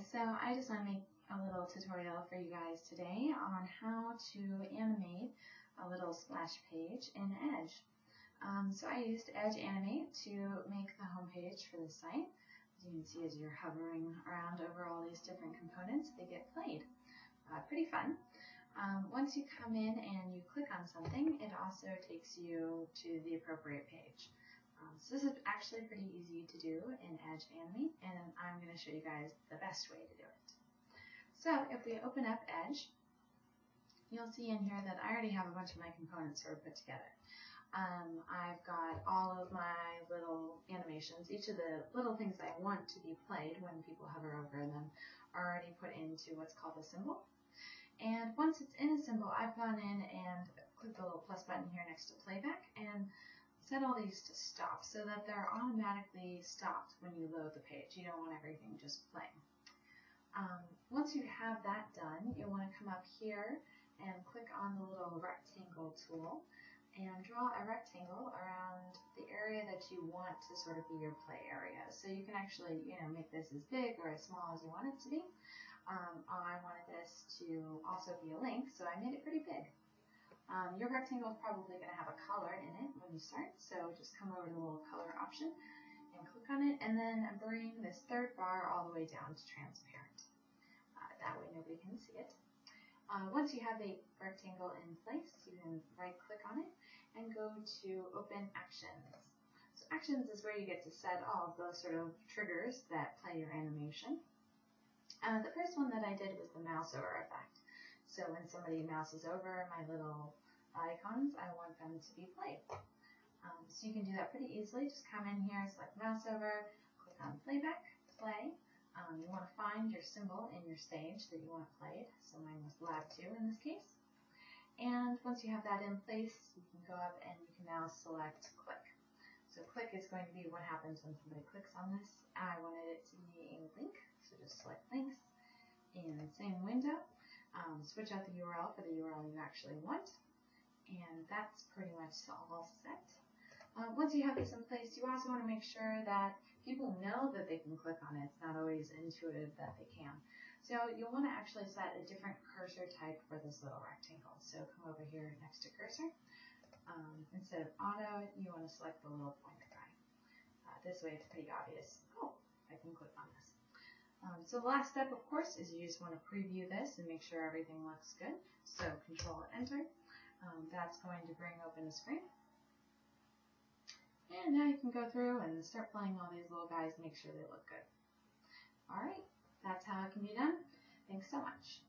So I just want to make a little tutorial for you guys today on how to animate a little splash page in Edge. So I used Edge Animate to make the home page for the site. As you can see, as you're hovering around over all these different components, they get played. Pretty fun. Once you come in and you click on something, it also takes you to the appropriate page. So this is actually pretty easy to do in Edge Animate, and I'm going to show you guys the best way to do it. So if we open up Edge, you'll see in here that I already have a bunch of my components sort of put together. I've got all of my little animations. Each of the little things I want to be played when people hover over them are already put into what's called a symbol. And once it's in a symbol, I've gone in and clicked the little plus button here next to playback and set all these to stop so that they're automatically stopped when you load the page. You don't want everything just playing. Once you have that done, you'll want to come up here and click on the little rectangle tool and draw a rectangle around the area that you want to sort of be your play area. So you can actually, make this as big or as small as you want it to be. I wanted this to also be a link, so I made it pretty big. Your rectangle is probably going to have a color in it when you start, so just come over to the little color option and click on it, and then bring this third bar all the way down to transparent. That way nobody can see it. Once you have the rectangle in place, you can right-click on it and go to Open Actions. So Actions is where you get to set all of those sort of triggers that play your animation. The first one that I did was the mouse over effect. So when somebody mouses over my little icons, I want them to be played. So you can do that pretty easily. Just come in here, select mouse over, click on playback, play. You want to find your symbol in your stage that you want played. So mine was Lab 2 in this case. And once you have that in place, you can go up and you can now select click. So click is going to be what happens when somebody clicks on this. I wanted it to be a link, so just select links in the same window. Switch out the URL for the URL you actually want, and that's pretty much all set. Once you have this in place, you also want to make sure that people know that they can click on it. It's not always intuitive that they can. So you'll want to actually set a different cursor type for this little rectangle. So come over here next to cursor. Instead of auto, you want to select the little pointer guy. This way it's pretty obvious. Oh, I can click on this. So the last step, of course, is you just want to preview this and make sure everything looks good. So Control Enter. That's going to bring open the screen. And now you can go through and start playing all these little guys, make sure they look good. All right, that's how it can be done. Thanks so much.